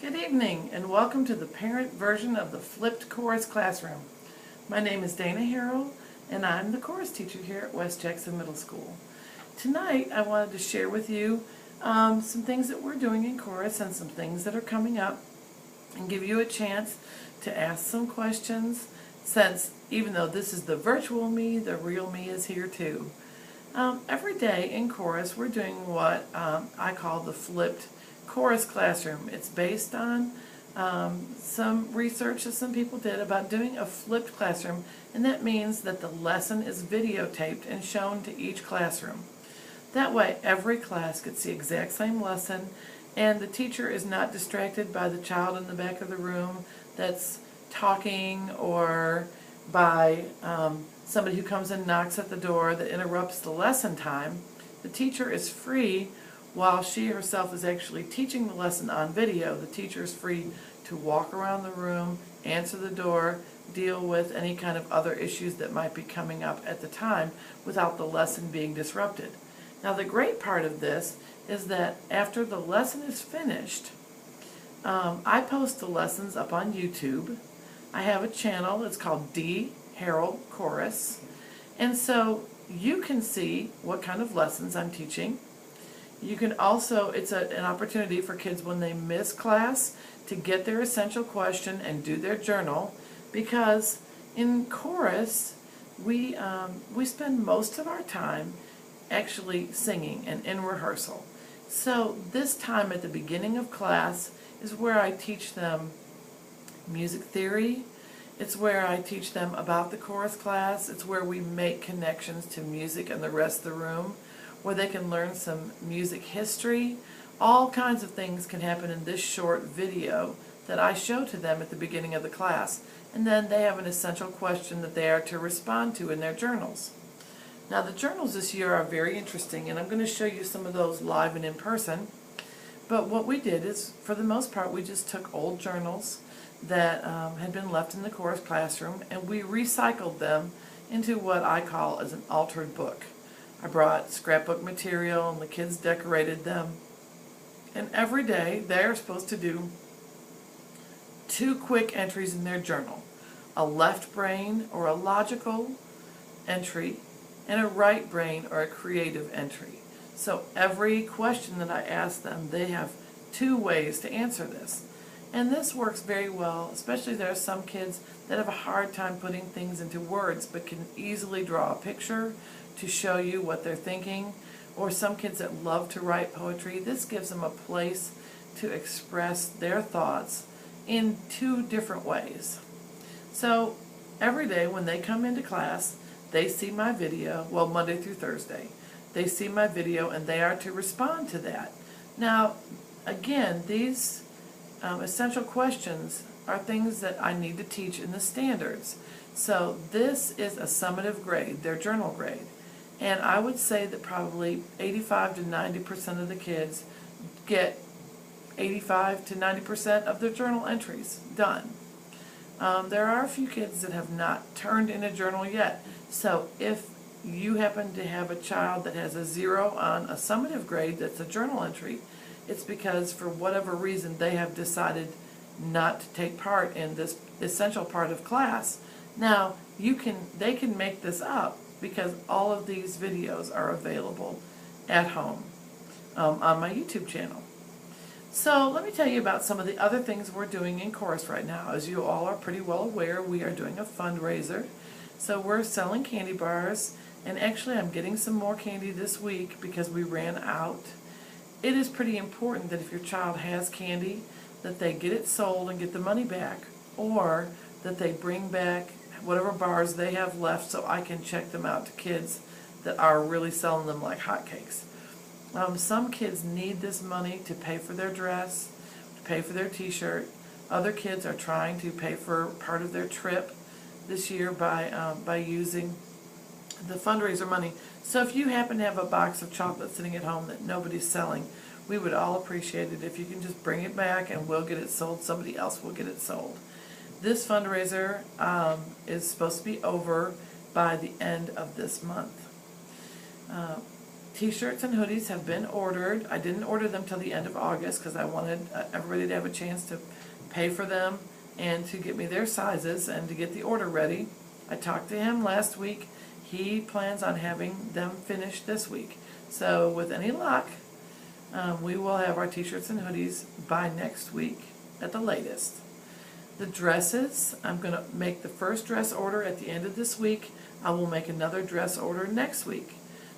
Good evening and welcome to the parent version of the Flipped Chorus Classroom. My name is Dana Harrell and I'm the chorus teacher here at West Jackson Middle School. Tonight I wanted to share with you some things that we're doing in chorus and some things that are coming up and give you a chance to ask some questions, since even though this is the virtual me, the real me is here too. Every day in chorus we're doing what I call the Flipped Chorus Classroom. It's based on some research that some people did about doing a flipped classroom, and that means that the lesson is videotaped and shown to each classroom. That way every class gets the exact same lesson and the teacher is not distracted by the child in the back of the room that's talking, or by somebody who comes and knocks at the door that interrupts the lesson time. The teacher is free, while she herself is actually teaching the lesson on video, the teacher is free to walk around the room, answer the door, deal with any kind of other issues that might be coming up at the time without the lesson being disrupted. Now the great part of this is that after the lesson is finished, I post the lessons up on YouTube. I have a channel, it's called Dharrellchorus, and so you can see what kind of lessons I'm teaching. You can also, it's an opportunity for kids when they miss class to get their essential question and do their journal, because in chorus we spend most of our time actually singing and in rehearsal. So this time at the beginning of class is where I teach them music theory. It's where I teach them about the chorus class. It's where we make connections to music and the rest of the room, where they can learn some music history. All kinds of things can happen in this short video that I show to them at the beginning of the class, and then they have an essential question that they are to respond to in their journals. Now the journals this year are very interesting, and I'm going to show you some of those live and in person. But what we did is, for the most part, we just took old journals that had been left in the chorus classroom, and we recycled them into what I call as an altered book. I brought scrapbook material and the kids decorated them. And every day they are supposed to do 2 quick entries in their journal. A left brain or a logical entry, and a right brain or a creative entry. So every question that I ask them, they have 2 ways to answer this. And this works very well, especially there are some kids that have a hard time putting things into words but can easily draw a picture to show you what they're thinking, or some kids that love to write poetry. This gives them a place to express their thoughts in 2 different ways. So every day when they come into class, they see my video, well, Monday through Thursday. They see my video and they are to respond to that. Now, again, these essential questions are things that I need to teach in the standards. So this is a summative grade, their journal grade. And I would say that probably 85 to 90% of the kids get 85 to 90% of their journal entries done. There are a few kids that have not turned in a journal yet. So if you happen to have a child that has a 0 on a summative grade that's a journal entry, it's because for whatever reason they have decided not to take part in this essential part of class. Now they can make this up, because all of these videos are available at home on my YouTube channel. So let me tell you about some of the other things we're doing in chorus right now. As you all are pretty well aware, we are doing a fundraiser. So we're selling candy bars, and actually I'm getting some more candy this week because we ran out. It is pretty important that if your child has candy, that they get it sold and get the money back, or that they bring back whatever bars they have left so I can check them out to kids that are really selling them like hotcakes. Some kids need this money to pay for their dress, to pay for their t-shirt. Other kids are trying to pay for part of their trip this year by using the fundraiser money. So if you happen to have a box of chocolate sitting at home that nobody's selling, we would all appreciate it if you can just bring it back and we'll get it sold. Somebody else will get it sold. This fundraiser is supposed to be over by the end of this month. T-shirts and hoodies have been ordered. I didn't order them till the end of August because I wanted everybody to have a chance to pay for them and to get me their sizes and to get the order ready. I talked to him last week. He plans on having them finished this week. So with any luck, we will have our T-shirts and hoodies by next week at the latest. The dresses, I'm going to make the first dress order at the end of this week. I will make another dress order next week.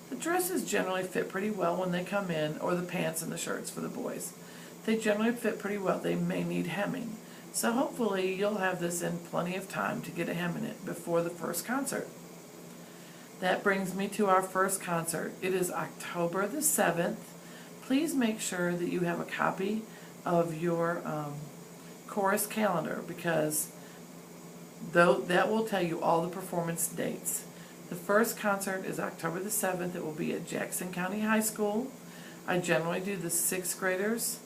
The dresses generally fit pretty well when they come in, or the pants and the shirts for the boys. They generally fit pretty well. They may need hemming. So hopefully you'll have this in plenty of time to get a hem in it before the first concert. That brings me to our first concert. It is October the 7th. Please make sure that you have a copy of your chorus calendar, because that will tell you all the performance dates. The first concert is October the 7th. It will be at Jackson County High School. I generally do the 6th graders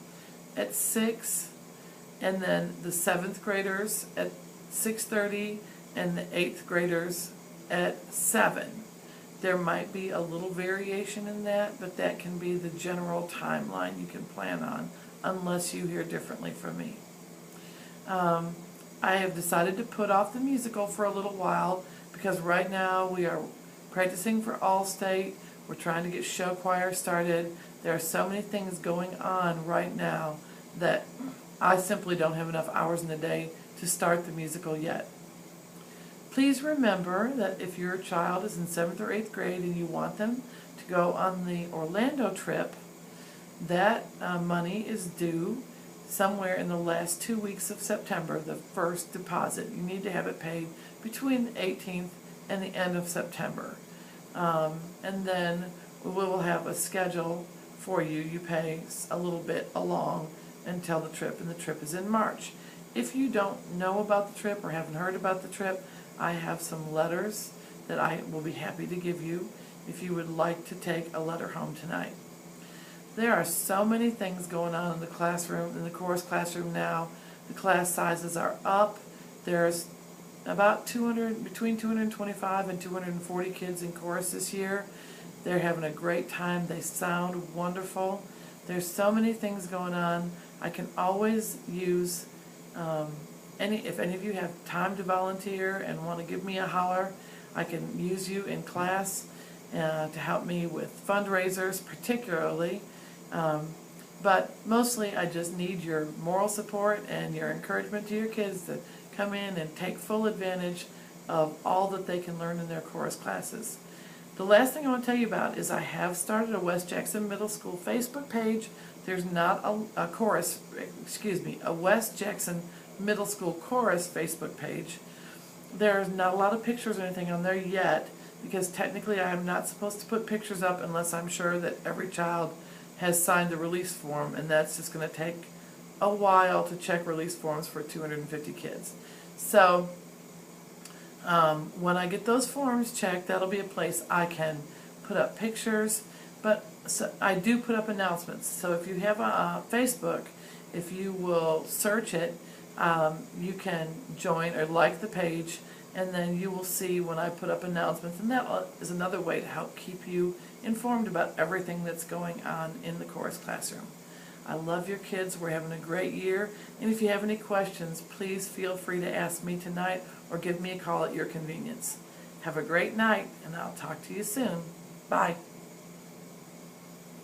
at 6, and then the 7th graders at 6:30, and the 8th graders at 7. There might be a little variation in that, but that can be the general timeline you can plan on, unless you hear differently from me. I have decided to put off the musical for a little while because right now we are practicing for All-State. We're trying to get show choir started. There are so many things going on right now that I simply don't have enough hours in the day to start the musical yet. Please remember that if your child is in 7th or 8th grade and you want them to go on the Orlando trip, that money is due somewhere in the last 2 weeks of September, the first deposit. You need to have it paid between the 18th and the end of September. And then we will have a schedule for you. You pay a little bit along until the trip, and the trip is in March. If you don't know about the trip or haven't heard about the trip, I have some letters that I will be happy to give you if you would like to take a letter home tonight. There are so many things going on in the classroom, in the chorus classroom now. The class sizes are up. There's about between 225 and 240 kids in chorus this year. They're having a great time. They sound wonderful. There's so many things going on. I can always use if any of you have time to volunteer and want to give me a holler, I can use you in class to help me with fundraisers particularly. But mostly I just need your moral support and your encouragement to your kids to come in and take full advantage of all that they can learn in their chorus classes. The last thing I want to tell you about is I have started a West Jackson Middle School Facebook page. There's not a West Jackson Middle School Chorus Facebook page. There's not a lot of pictures or anything on there yet, because technically I am not supposed to put pictures up unless I'm sure that every child has signed the release form, and that's just going to take a while to check release forms for 250 kids. So when I get those forms checked, that'll be a place I can put up pictures, but I do put up announcements. So if you have a Facebook, if you will search it, you can join or like the page, and then you will see when I put up announcements, and that is another way to help keep you informed about everything that's going on in the chorus classroom. I love your kids. We're having a great year, and if you have any questions, please feel free to ask me tonight or give me a call at your convenience. Have a great night, and I'll talk to you soon. Bye.